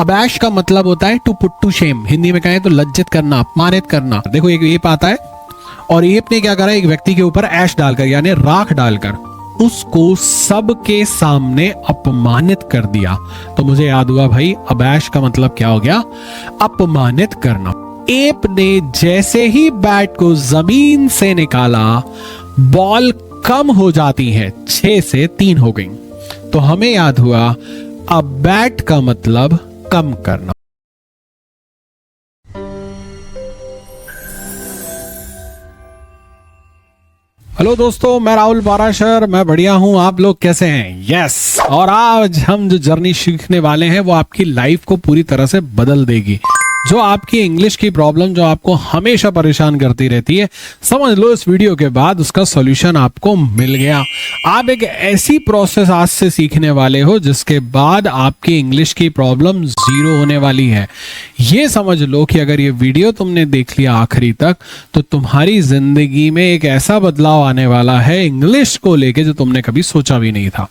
अबैश का मतलब होता है to put to shame, Hindi में कहें तो लज्जित करना, अपमानित करना। देखो एक एप आता है और एप ने क्या करा, एक व्यक्ति के ऊपर ऐश डालकर यानी राख डालकर उसको सबके सामने अपमानित कर दिया। तो मुझे याद हुआ भाई अबैश का मतलब क्या हो गया, अपमानित करना। एप ने जैसे ही बैट को जमीन से निकाला बॉल कम हो जाती है, 6 से 3 हो गई। तो हमें याद हुआ अब बैट का मतलब कम करना। हेलो दोस्तों, मैं राहुल पाराशर, मैं बढ़िया हूं। आप लोग कैसे हैं? यस। और आज हम जो जर्नी सीखने वाले हैं वो आपकी लाइफ को पूरी तरह से बदल देगी। जो आपकी इंग्लिश की प्रॉब्लम जो आपको हमेशा परेशान करती रहती है, समझ लो इस वीडियो के बाद उसका सॉल्यूशन आपको मिल गया। आप एक ऐसी प्रोसेस आज से सीखने वाले हो जिसके बाद आपकी इंग्लिश की प्रॉब्लम 0 होने वाली है। ये समझ लो कि अगर ये वीडियो तुमने देख लिया आखिरी तक तो तुम्हारी जिंदगी में एक ऐसा बदलाव आने वाला है इंग्लिश को लेके जो तुमने कभी सोचा भी नहीं था।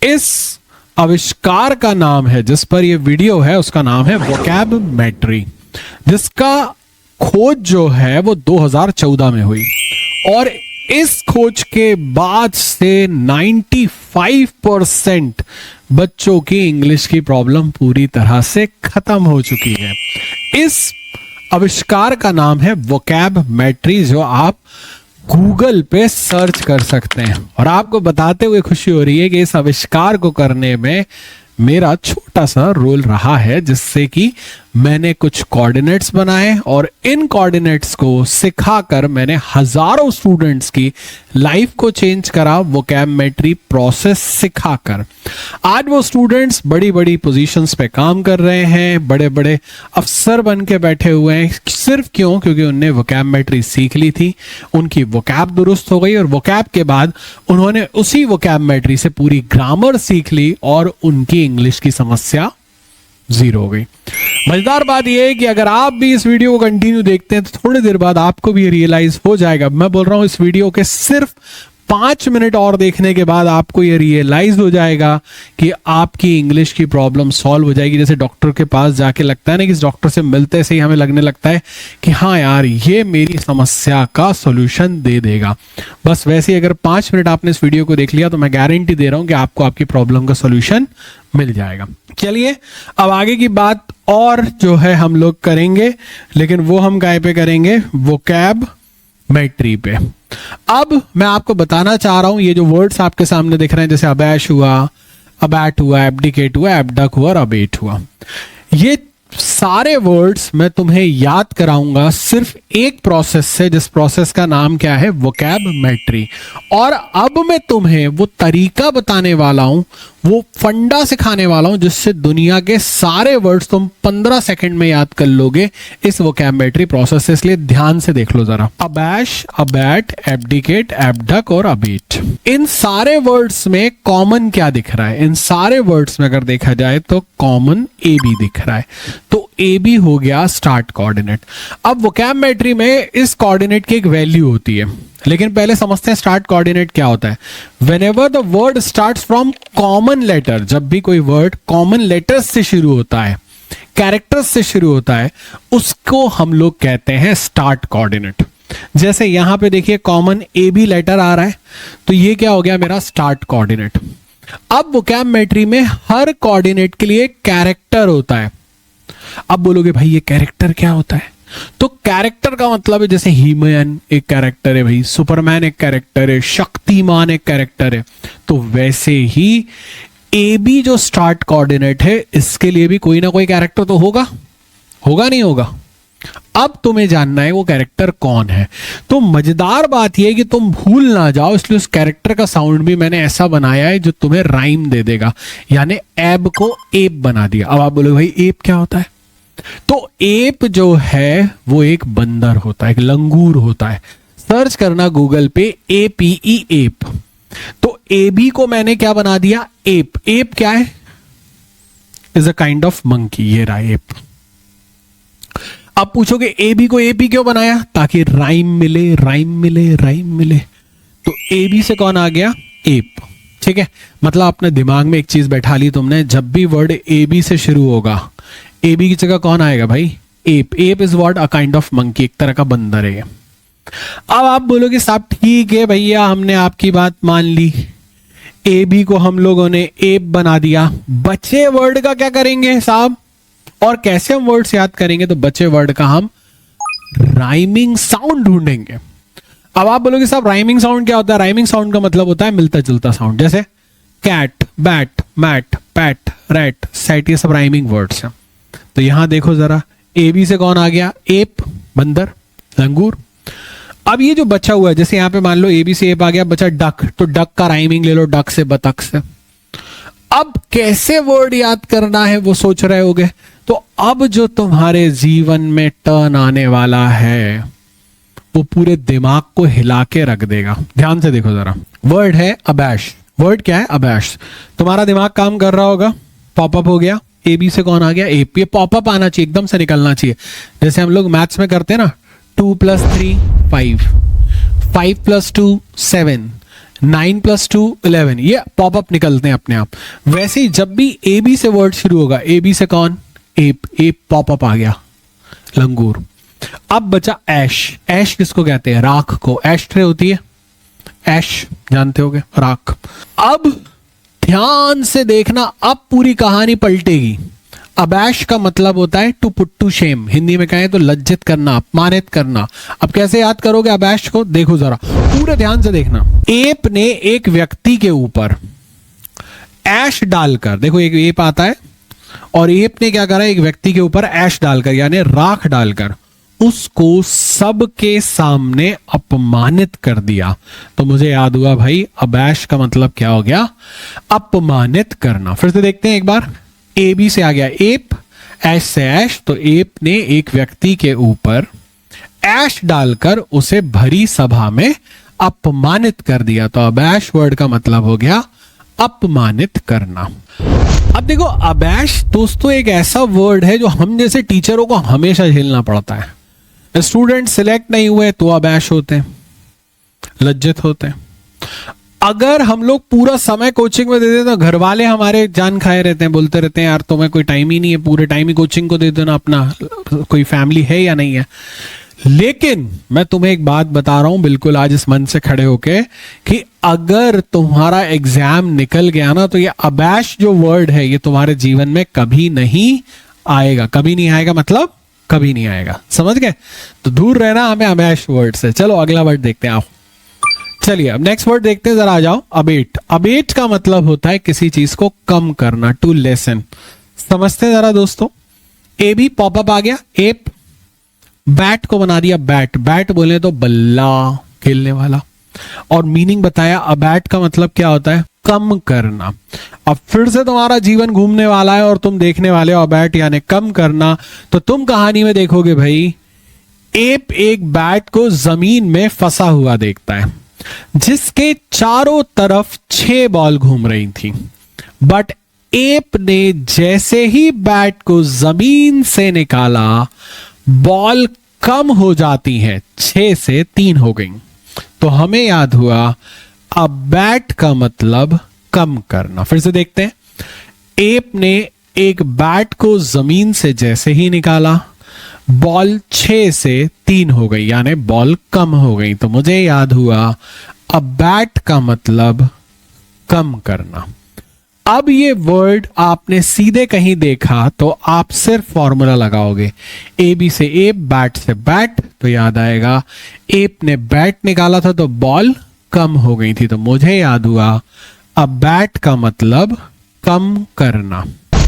इस आविष्कार का नाम है, जिस पर ये वीडियो है उसका नाम है वोकैबमेट्री, जिसका खोज जो है वो 2014 में हुई। और इस खोज के बाद से 95% बच्चों की इंग्लिश की प्रॉब्लम पूरी तरह से खत्म हो चुकी है। इस आविष्कार का नाम है वोकैबमेट्री, जो आप गूगल पे सर्च कर सकते हैं। और आपको बताते हुए खुशी हो रही है कि इस आविष्कार को करने में मेरा छोटा सा रोल रहा है, जिससे कि मैंने कुछ कोऑर्डिनेट्स बनाए और इन कोऑर्डिनेट्स को सिखाकर मैंने हजारों स्टूडेंट्स की लाइफ को चेंज करा वोकैबमेट्री प्रोसेस सिखाकर। आज वो स्टूडेंट्स बड़ी बड़ी पोजीशंस पे काम कर रहे हैं, बड़े बड़े अफसर बन के बैठे हुए हैं। सिर्फ क्यों? क्योंकि उनने वोकैबमेट्री सीख ली थी, उनकी वोकैब दुरुस्त हो गई और वोकैब के बाद उन्होंने उसी वोकैबमेट्री से पूरी ग्रामर सीख ली और उनकी इंग्लिश की समस्या 0 हो गई। मजेदार बात यह है कि अगर आप भी इस वीडियो को कंटिन्यू देखते हैं तो थोड़ी देर बाद आपको भी रियलाइज हो जाएगा। मैं बोल रहा हूं इस वीडियो के सिर्फ 5 मिनट और देखने के बाद आपको ये रियलाइज हो जाएगा कि आपकी इंग्लिश की प्रॉब्लम सॉल्व हो जाएगी। जैसे डॉक्टर के पास जाके लगता है ना कि इस डॉक्टर से मिलते से ही हमें लगने लगता है कि हाँ यार ये मेरी समस्या का सॉल्यूशन दे देगा। बस वैसे ही अगर 5 मिनट आपने इस वीडियो को देख लिया तो मैं गारंटी दे रहा हूं कि आपको आपकी प्रॉब्लम का सॉल्यूशन मिल जाएगा। चलिए अब आगे की बात और जो है हम लोग करेंगे, लेकिन वो हम काय पे करेंगे, वोकैबमेट्री पे। अब मैं आपको बताना चाह रहा हूं ये जो वर्ड्स आपके सामने दिख रहे हैं, जैसे अबैश हुआ, अबैट हुआ, एब्डिकेट हुआ, एब्डक हुआ और अबेट हुआ, ये सारे वर्ड्स मैं तुम्हें याद कराऊंगा सिर्फ एक प्रोसेस से, जिस प्रोसेस का नाम क्या है, वोकैबमेट्री। और अब मैं तुम्हें वो तरीका बताने वाला हूं, वो फंडा सिखाने वाला हूं जिससे दुनिया के सारे वर्ड्स तुम 15 सेकंड में याद कर लोगे इस वोकैबमेट्री प्रोसेस से। इसलिए ध्यान से देख लो जरा। अबैश, अबैट, एब्डिकेट, एब्डक और अबेट, इन सारे वर्ड्स में कॉमन क्या दिख रहा है? इन सारे वर्ड्स में अगर देखा जाए तो कॉमन ए बी दिख रहा है। तो ए बी हो गया स्टार्ट कोऑर्डिनेट। अब वोकैबमेट्री में इस कोऑर्डिनेट की एक वैल्यू होती है, लेकिन पहले समझते हैं स्टार्ट कोऑर्डिनेट क्या होता है। Whenever the word starts from common letter, जब भी कोई वर्ड कॉमन लेटर्स से शुरू होता है, कैरेक्टर्स से शुरू होता है, उसको हम लोग कहते हैं स्टार्ट कोऑर्डिनेट। जैसे यहां पे देखिए कॉमन ए बी लेटर आ रहा है, तो ये क्या हो गया मेरा स्टार्ट कोऑर्डिनेट। अब वोकैबमेट्री में हर कोऑर्डिनेट के लिए कैरेक्टर होता है। अब बोलोगे भाई ये कैरेक्टर क्या होता है? तो कैरेक्टर का मतलब है जैसे हीमैन एक कैरेक्टर है भाई, सुपरमैन एक कैरेक्टर है, शक्तिमान एक कैरेक्टर है। तो वैसे ही ए बी जो स्टार्ट कोऑर्डिनेट है, इसके लिए भी कोई ना कोई कैरेक्टर तो होगा, होगा नहीं होगा? अब तुम्हें जानना है वो कैरेक्टर कौन है। तो मजेदार बात यह है कि तुम भूल ना जाओ, इसलिए उस कैरेक्टर का साउंड भी मैंने ऐसा बनाया है जो तुम्हें राइम दे देगा, यानी एब को एप बना दिया। अब आप बोलोगे भाई एप क्या होता है? तो एप जो है वो एक बंदर होता है, एक लंगूर होता है। सर्च करना गूगल पे APE एप। तो एबी को मैंने क्या बना दिया, एप। एप क्या है? Is a kind of monkey. ये रहा एप। अब पूछोगे एबी को एपी क्यों बनाया? ताकि राइम मिले, राइम मिले, राइम मिले। तो एबी से कौन आ गया? एप। ठीक है, मतलब अपने दिमाग में एक चीज बैठा ली तुमने, जब भी वर्ड एबी से शुरू होगा ए बी की जगह कौन आएगा भाई? App. App is what? A kind of monkey, एक तरह का बंदर है। अब आप बोलोगे साहब ठीक है भैया, हमने आपकी बात मान ली, ए बी को हम लोगों ने एप बना दिया, बचे वर्ड का क्या करेंगे साहब? और कैसे हम वर्ड्स याद करेंगे? तो बचे वर्ड का हम राइमिंग साउंड ढूंढेंगे। अब आप बोलोगे साहब राइमिंग साउंड क्या होता है? राइमिंग साउंड का मतलब होता है मिलता जुलता साउंड, जैसे cat, bat, mat, pat, rat, set, ये सब राइमिंग वर्ड्स हैं। तो यहां देखो जरा, ए बी से कौन आ गया? एप, बंदर, लंगूर। अब ये जो बचा हुआ है, जैसे यहां पे मान लो ए बी से एप आ गया, बचा डक, तो डक का राइमिंग ले लो, डक से बतख से। अब कैसे वर्ड याद करना है वो सोच रहे होगे। तो अब जो तुम्हारे जीवन में टर्न आने वाला है वो पूरे दिमाग को हिला के रख देगा। ध्यान से देखो जरा, वर्ड है अबैश। वर्ड क्या है? अबैश। तुम्हारा दिमाग काम कर रहा होगा, पॉपअप हो गया, ए बी से कौन आ गया? एप। ये पॉपअप आना चाहिए, एकदम से निकलना चाहिए। जैसे हम लोग मैथ्स में करते हैं ना, 2 + 3 5, 5 + 2 7, 9 + 2 11, ये पॉपअप निकलते हैं अपने आप। वैसे ही जब भी ए बी से वर्ड शुरू होगा, ए बी से कौन? एप। एप पॉपअप आ गया, लंगूर। अब बचा ऐश। ऐश किसको कहते हैं? राख को। ऐश ट्रे होती है, ऐश जानते होगे, राख। अब ध्यान से देखना, अब पूरी कहानी पलटेगी। अबैश का मतलब होता है to put to shame, Hindi में कहें तो लज्जित करना, अपमानित करना। अब कैसे याद करोगे अबैश को? देखो जरा, पूरे ध्यान से देखना। एप ने एक व्यक्ति के ऊपर ऐश डालकर, देखो एक एप आता है और एप ने क्या करा? एक व्यक्ति के ऊपर ऐश डालकर यानी राख डालकर उसको सबके सामने अपमानित कर दिया। तो मुझे याद हुआ भाई, अबैश का मतलब क्या हो गया? अपमानित करना। फिर से देखते हैं एक बार। ए बी से आ गया एप, ऐश से ऐश, तो एप ने एक व्यक्ति के ऊपर ऐश डालकर उसे भरी सभा में अपमानित कर दिया। तो अबैश वर्ड का मतलब हो गया अपमानित करना। अब देखो, अबैश दोस्तों एक ऐसा वर्ड है जो हम जैसे टीचरों को हमेशा झेलना पड़ता है। स्टूडेंट सिलेक्ट नहीं हुए तो अबैश होते हैं, लज्जित होते हैं। अगर हम लोग पूरा समय कोचिंग में दे देते तो घर वाले हमारे जान खाए रहते हैं, बोलते रहते हैं यार तुम्हें कोई टाइम ही नहीं है, पूरे टाइम ही कोचिंग को दे देना, अपना कोई फैमिली है या नहीं है। लेकिन मैं तुम्हें एक बात बता रहा हूं बिल्कुल आज इस मन से खड़े होके, कि अगर तुम्हारा एग्जाम निकल गया ना, तो ये अबैश जो वर्ड है ये तुम्हारे जीवन में कभी नहीं आएगा। कभी नहीं आएगा मतलब कभी नहीं आएगा, समझ गए? तो दूर रहना हमें अबैश वर्ड से। चलो अगला वर्ड देखते हैं, आओ। चलिए अब नेक्स्ट वर्ड देखते हैं, जरा आ जाओ। अबेट। अबेट का मतलब होता है किसी चीज को कम करना, टू लेसन। समझते हैं जरा दोस्तों। ए भी पॉपअप आ गया, एप, बैट को बना दिया बैट। बैट बोले तो बल्ला, खेलने वाला। और मीनिंग बताया, अबैट का मतलब क्या होता है? कम करना। अब फिर से तुम्हारा जीवन घूमने वाला है और तुम देखने वाले हो अबैट यानी कम करना। तो तुम कहानी में देखोगे भाई, एप एक बैट को जमीन में फंसा हुआ देखता है जिसके चारों तरफ 6 बॉल घूम रही थी। बट एप ने जैसे ही बैट को जमीन से निकाला, बॉल कम हो जाती है, 6 से 3 हो गई। तो हमें याद हुआ अब बैट का मतलब कम करना। फिर से देखते हैं। एप ने एक बैट को जमीन से जैसे ही निकाला, बॉल 6 से 3 हो गई यानी बॉल कम हो गई। तो मुझे याद हुआ अब बैट का मतलब कम करना। अब ये वर्ड आपने सीधे कहीं देखा तो आप सिर्फ फॉर्मूला लगाओगे, ए बी से एप, बैट से बैट, तो याद आएगा एप ने बैट निकाला था तो बॉल कम हो गई थी। तो मुझे याद हुआ अब बैट का मतलब कम करना।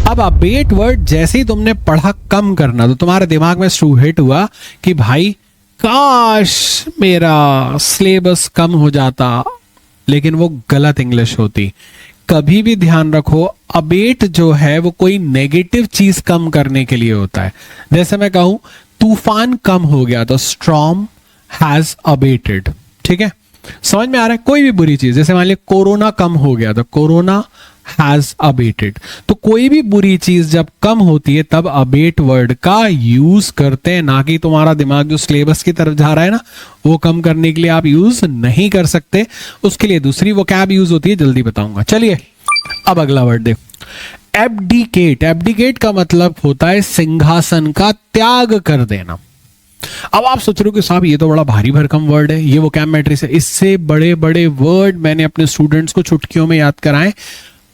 अब अबेट वर्ड जैसे ही तुमने पढ़ा कम करना, तो तुम्हारे दिमाग में शुरू हिट हुआ कि भाई काश मेरा सिलेबस कम हो जाता, लेकिन वो गलत इंग्लिश होती। कभी भी ध्यान रखो, अबेट जो है वो कोई नेगेटिव चीज कम करने के लिए होता है। जैसे मैं कहूं तूफान कम हो गया तो स्टॉर्म हैज अबेटेड। ठीक है, समझ में आ रहा है? कोई भी बुरी चीज, जैसे मान लिया कोरोना कम हो गया तो कोरोना हैज अबेटेड। तो कोई भी बुरी चीज जब कम होती है तब अबेट वर्ड का यूज करते हैं, ना कि तुम्हारा दिमाग जो सिलेबस की तरफ जा रहा है ना वो कम करने के लिए आप यूज नहीं कर सकते। उसके लिए दूसरी वोकैब यूज होती है, जल्दी बताऊंगा। चलिए अब अगला वर्ड देखो, एब्डिकेट। एब्डिकेट का मतलब होता है सिंहासन का त्याग कर देना। अब आप सोच रहे हो कि साहब ये तो बड़ा भारी भरकम वर्ड है, ये वोकैब मैट्रिक्स है। इससे बड़े बड़े वर्ड मैंने अपने स्टूडेंट्स को चुटकियों में याद कराए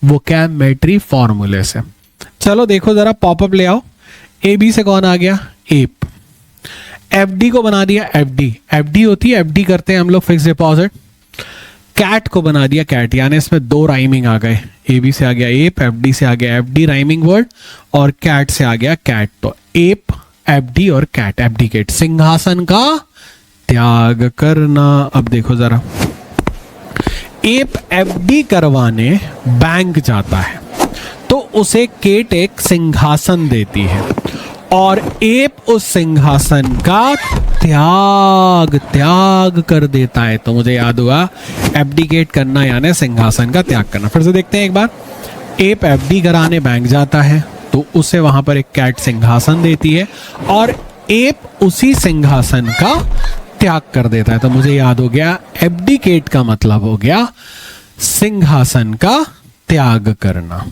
वोकैब मैट्री फॉर्मूले से। चलो देखो जरा, पॉपअप ले आओ। ए बी से कौन आ गया? एप। एफडी को बना दिया एफडी। एफडी होती है, एफडी करते हैं हम लोग फिक्स डिपॉजिट। कैट को बना दिया कैट, यानी इसमें दो राइमिंग आ गए। ए बी से आ गया एप, एफडी से आ गया एफडी राइमिंग वर्ड, और कैट से आ गया कैट। तो एप, एफडी और कैट, एब्डिकेट, सिंहासन का त्याग करना। अब देखो जरा, एप एफडी करवाने बैंक जाता है तो उसे केट एक सिंहासन देती है और एप उस सिंहासन का त्याग कर देता है। तो मुझे याद हुआ एब्डिकेट करना यानी सिंहासन का त्याग करना। फिर से देखते हैं एक बार, एप एफडी कराने बैंक जाता है तो उसे वहां पर एक कैट सिंहासन देती है और एप उसी सिंहासन का त्याग कर देता है। तो मुझे याद हो गया एब्डिकेट का मतलब हो गया सिंहासन का त्याग करना।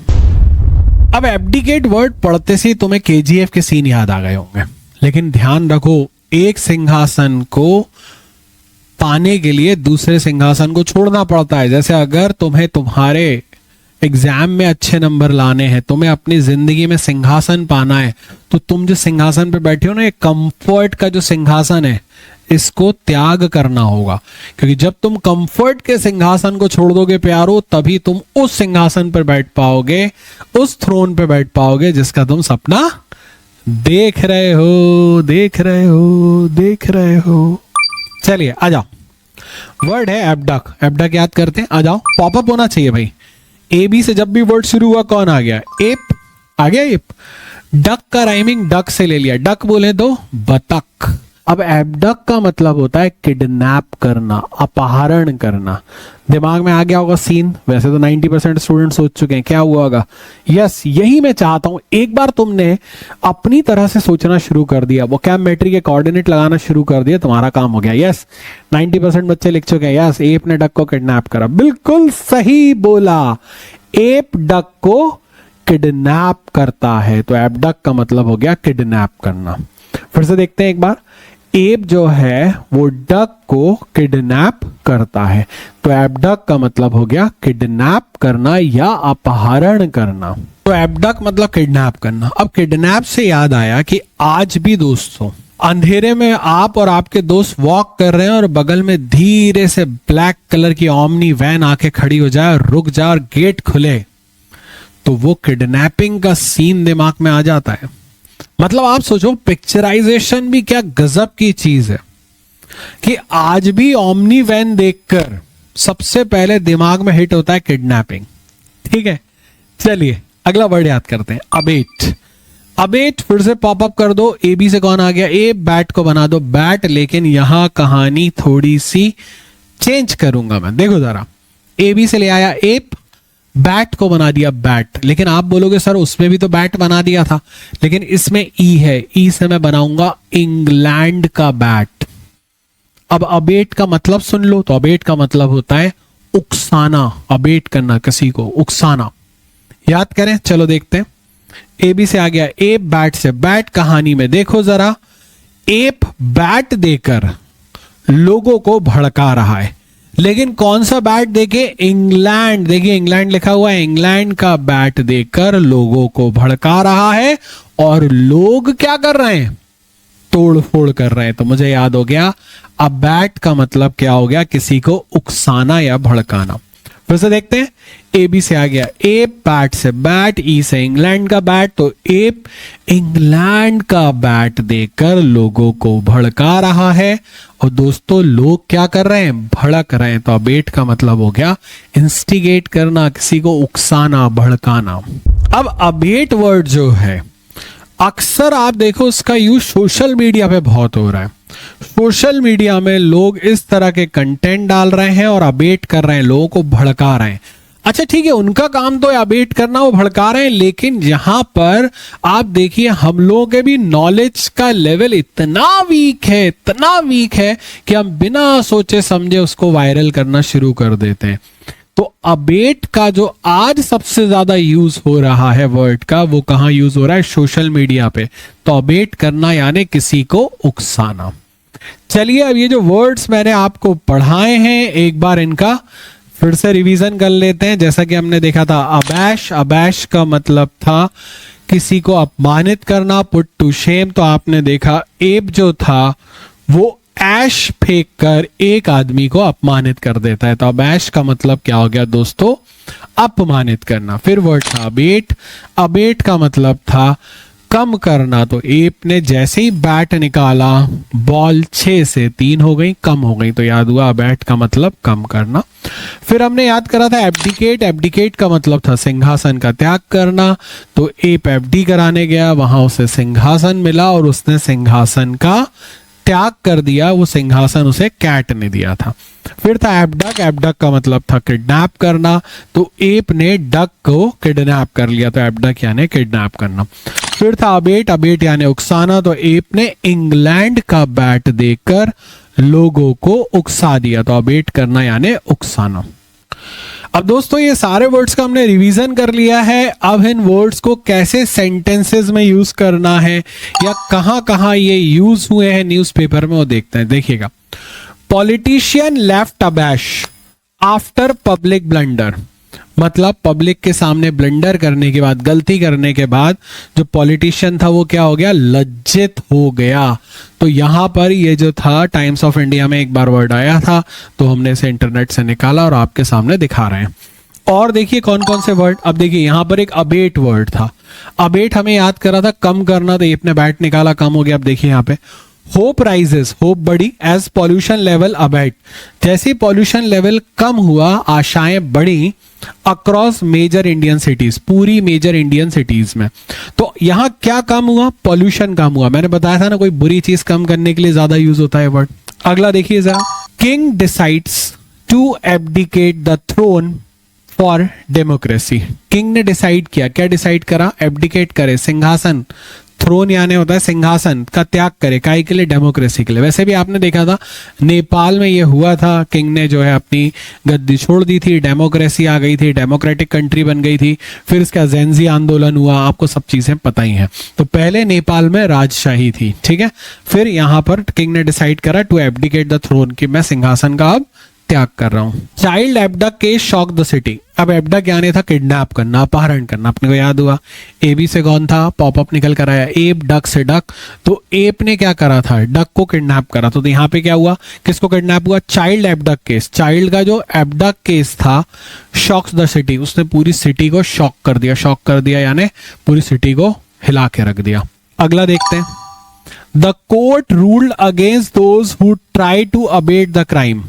अब एब्डिकेट वर्ड पढ़ते से तुम्हें केजीएफ के सीन याद आ गए होंगे, लेकिन ध्यान रखो एक सिंहासन को पाने के लिए दूसरे सिंहासन को छोड़ना पड़ता है। जैसे अगर तुम्हें तुम्हारे एग्जाम में अच्छे नंबर लाने हैं, तुम्हें अपनी जिंदगी में सिंहासन पाना है, तो तुम जो सिंहासन पे बैठे हो ना, ये कंफर्ट का जो सिंहासन है, इसको त्याग करना होगा। क्योंकि जब तुम कंफर्ट के सिंहासन को छोड़ दोगे प्यारो, तभी तुम उस सिंहासन पर बैठ पाओगे, उस थ्रोन पे बैठ पाओगे जिसका तुम सपना देख रहे हो, देख रहे हो, देख रहे हो। चलिए आ जाओ, वर्ड है एब्डक। एब्डक याद करते हैं, आ जाओ, पॉपअप होना चाहिए भाई। ए बी से जब भी वर्ड शुरू हुआ कौन आ गया? एप आ गया। एप, डक का राइमिंग डक से ले लिया, डक बोले तो बतख। अब एब्डक का मतलब होता है किडनैप करना, अपहरण करना। दिमाग में आ गया होगा सीन, वैसे तो 90% स्टूडेंट सोच चुके हैं क्या हुआ होगा। यस, यही मैं चाहता हूं, एक बार तुमने अपनी तरह से सोचना शुरू कर दिया, वोकैब मैट्री के कोऑर्डिनेट लगाना शुरू कर दिया, तुम्हारा काम हो गया। यस, 90% बच्चे लिख चुके हैं यस, एप ने डक को किडनैप करा। बिल्कुल सही बोला, एप डक को किडनैप करता है। तो एब्डक का मतलब हो गया किडनैप करना। फिर से देखते हैं एक बार, एप जो है वो डक को किडनैप करता है। तो एब्डक का मतलब हो गया किडनैप करना या अपहरण करना। तो एब्डक मतलब किडनैप करना। अब किडनैप से याद आया कि आज भी दोस्तों अंधेरे में आप और आपके दोस्त वॉक कर रहे हैं और बगल में धीरे से ब्लैक कलर की ओमनी वैन आके खड़ी हो जाए, रुक जाए और गेट खुले, तो वो किडनैपिंग का सीन दिमाग में आ जाता है। मतलब आप सोचो पिक्चराइजेशन भी क्या गजब की चीज है कि आज भी ओमनी वैन देखकर सबसे पहले दिमाग में हिट होता है किडनैपिंग। ठीक है, चलिए अगला वर्ड याद करते हैं, अबेट। अबेट फिर से पॉपअप कर दो। ए बी से कौन आ गया? ए, बैट को बना दो बैट, लेकिन यहां कहानी थोड़ी सी चेंज करूंगा मैं। देखो जरा, ए बी से ले आया एप, बैट को बना दिया बैट, लेकिन आप बोलोगे सर उसमें भी तो बैट बना दिया था, लेकिन इसमें ई है, ई से मैं बनाऊंगा इंग्लैंड का बैट। अब अबेट का मतलब सुन लो, तो अबेट का मतलब होता है उकसाना, अबेट करना, किसी को उकसाना। याद करें, चलो देखते हैं। ए बी से आ गया एप, बैट से बैट। कहानी में देखो जरा, एप बैट देकर लोगों को भड़का रहा है, लेकिन कौन सा बैट देके? इंग्लैंड। देखिए इंग्लैंड लिखा हुआ है, इंग्लैंड का बैट देकर लोगों को भड़का रहा है और लोग क्या कर रहे हैं? तोड़ फोड़ कर रहे हैं। तो मुझे याद हो गया अब बैट का मतलब क्या हो गया? किसी को उकसाना या भड़काना। फिर से देखते हैं, ए बी से आ गया एप, बैट से बैट, ई से इंग्लैंड का बैट। तो एप इंग्लैंड का बैट देकर लोगों को भड़का रहा है और दोस्तों लोग क्या कर रहे हैं? भड़क रहे हैं। तो अबेट का मतलब हो गया इंस्टिगेट करना, किसी को उकसाना, भड़काना। अब अबेट वर्ड जो है अक्सर आप देखो उसका यूज सोशल मीडिया पे बहुत हो रहा है। सोशल मीडिया में लोग इस तरह के कंटेंट डाल रहे हैं और अबेट कर रहे हैं, लोगों को भड़का रहे हैं। अच्छा ठीक है, उनका काम तो है अबेट करना, वो भड़का रहे हैं, लेकिन यहां पर आप देखिए हम लोगों के भी नॉलेज का लेवल इतना वीक है, इतना वीक है कि हम बिना सोचे समझे उसको वायरल करना शुरू कर देते हैं। तो अबेट का जो आज सबसे ज्यादा यूज हो रहा है वर्ड का, वो कहां यूज हो रहा है? सोशल मीडिया पे। तो अबेट करना यानी किसी को उकसाना। चलिए अब ये जो वर्ड्स मैंने आपको पढ़ाए हैं एक बार इनका फिर से रिवीजन कर लेते हैं। जैसा कि हमने देखा था अबैश, अबैश का मतलब था किसी को अपमानित करना, पुट टू शेम। तो आपने देखा एब जो था वो ऐश फेंक कर एक आदमी को अपमानित कर देता है। तो अबैश का मतलब क्या हो गया दोस्तों? अपमानित करना। फिर वर्ड था अबेट, अबेट का मतलब था कम करना। तो एप ने जैसे ही बैट निकाला बॉल 6 से 3 हो गई, कम हो गई। तो याद हुआ अबैट का मतलब कम करना। फिर हमने याद करा था एब्डिकेट, एब्डिकेट का मतलब था सिंहासन का त्याग करना। तो एप एफडी कराने गया, वहां उसे सिंहासन मिला और उसने सिंहासन का त्याग कर दिया। वो सिंहासन उसे कैट ने दिया था। फिर था एबडक, एबडक का मतलब था किडनैप करना। तो एप ने डक को किडनैप कर लिया। तो एबडक यानी किडनैप करना। फिर था अबेट, अबेट यानी उकसाना। तो एप ने इंग्लैंड का बैट देकर लोगों को उकसा दिया। तो अबेट करना यानी उकसाना। अब दोस्तों ये सारे वर्ड्स का हमने रिवीजन कर लिया है। अब इन वर्ड्स को कैसे सेंटेंसेस में यूज करना है या कहां कहां ये यूज हुए हैं न्यूज़पेपर में, वो देखते हैं। देखिएगा, politician left abashed after public blunder. मतलब पब्लिक के सामने ब्लंडर करने के बाद, गलती करने के बाद जो पॉलिटिशियन था वो क्या हो गया? लज्जित हो गया। तो यहां पर ये जो था टाइम्स ऑफ इंडिया में एक बार वर्ड आया था, तो हमने इसे इंटरनेट से निकाला और आपके सामने दिखा रहे हैं। और देखिए कौन कौन से वर्ड। अब देखिए यहां पर एक अबेट वर्ड था। अबेट हमें याद करा था कम करना, तो आपने बैट निकाला, कम हो गया। अब देखिए यहाँ पे होप राइजेस, होप बढ़ी एज पॉल्यूशन लेवल अबेट। जैसे पॉल्यूशन लेवल कम हुआ, आशाएं बढ़ी अक्रॉस मेजर इंडियन सिटीज, पूरी मेजर इंडियन सिटीज में। तो यहां क्या कम हुआ? पॉल्यूशन कम हुआ। मैंने बताया था ना कोई बुरी चीज कम करने के लिए ज्यादा यूज होता है वर्ड। अगला देखिए जरा, king decides to abdicate the throne for democracy. King ने डिसाइड किया, क्या डिसाइड करा? एब्डिकेट करे, सिंहासन, थ्रोन यानी होता है सिंहासन का त्याग करे, काहे के लिए? डेमोक्रेसी के लिए। वैसे भी आपने देखा था नेपाल में ये हुआ था, किंग ने जो है अपनी गद्दी छोड़ दी थी, डेमोक्रेसी आ गई थी, डेमोक्रेटिक कंट्री बन गई थी। फिर इसका जेंजी आंदोलन हुआ, आपको सब चीजें पता ही हैं। तो पहले नेपाल में राजशाही थी, ठीक है। फिर यहां पर किंग ने डिसाइड करा टू एब्डिकेट द थ्रोन, कि मैं सिंहासन का अब त्याग कर रहा हूं। Child abduct case shock the city. अब एबडक यानी था किडनैप करना, अपहरण करना। अपने को याद हुआ एबी से कौन था? पॉपअप निकल कर आया, एप डक से डक। तो एप ने क्या करा था? डक को किडनैप करा। तो यहाँ पे क्या हुआ? किसको किडनैप हुआ? Child abduct case. चाइल्ड का जो एबडक केस था शॉक्स द सिटी, उसने पूरी सिटी को शॉक कर दिया। शॉक कर दिया यानी पूरी सिटी को हिला के रख दिया। अगला देखते हैं, the court ruled against those who try to abet the crime.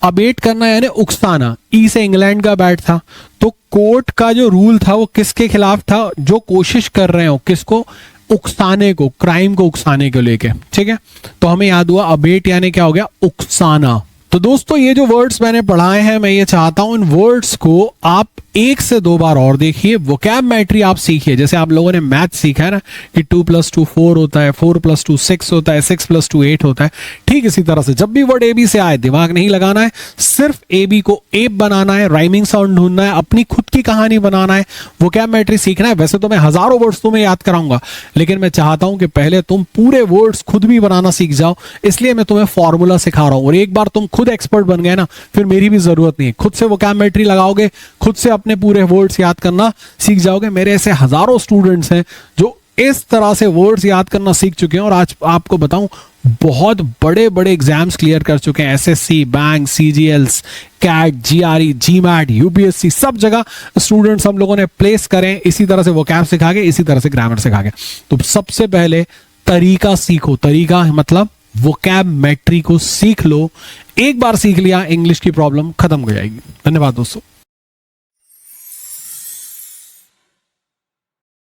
Abet करना यानी उकसाना। ई से इंग्लैंड का बैट था, तो कोर्ट का जो रूल था वो किसके खिलाफ था? जो कोशिश कर रहे हो किसको? उकसाने को, क्राइम को उकसाने को लेके, ठीक है। तो हमें याद हुआ अबेट यानी क्या हो गया? उकसाना। तो दोस्तों ये जो वर्ड्स मैंने पढ़ाए हैं, मैं ये चाहता हूं इन वर्ड्स को आप 1 से 2 बार और देखिए, वोकैबुलरी आप सीखिए। जैसे आप लोगों ने मैथ सीखा है ना कि 2 + 2 4 होता है, 4 + 2 6 होता है, 6 + 2 8 होता है। ठीक इसी तरह से जब भी वर्ड ए बी से आए, दिमाग नहीं लगाना है, सिर्फ ए बी को एप बनाना है, राइमिंग साउंड ढूंढना है, अपनी खुद की कहानी बनाना है, वोकैबुलरी सीखना है। वैसे तो मैं हजारों वर्ड्स तुम्हें याद कराऊंगा, लेकिन मैं चाहता हूं कि पहले तुम पूरे वर्ड्स खुद भी बनाना सीख जाओ, इसलिए मैं तुम्हें फॉर्मूला सिखा रहा हूं। और एक बार तुम खुद एक्सपर्ट बन गए ना, फिर मेरी भी जरूरत नहीं है। खुद से वोकैबुलरी लगाओगे, खुद से अपने पूरे वर्ड्स याद करना सीख जाओगे। मेरे ऐसे हजारों स्टूडेंट्स हैं जो इस तरह से वर्ड्स याद करना सीख चुके हैं और आज आपको बताऊं बहुत बड़े बड़े एग्जाम्स क्लियर कर चुके हैं। SSC, bank, CGLs, CAT, GRE, GMAT, UPSC, सब जगह स्टूडेंट्स हम लोगों ने प्लेस करें इसी तरह से वोकैब सिखा के, इसी तरह से ग्रामर सिखा के। तो सबसे पहले तरीका सीखो। तरीका मतलब वोकैबुलरी को सीख लो। एक बार सीख लिया, इंग्लिश की प्रॉब्लम खत्म हो जाएगी। धन्यवाद दोस्तों।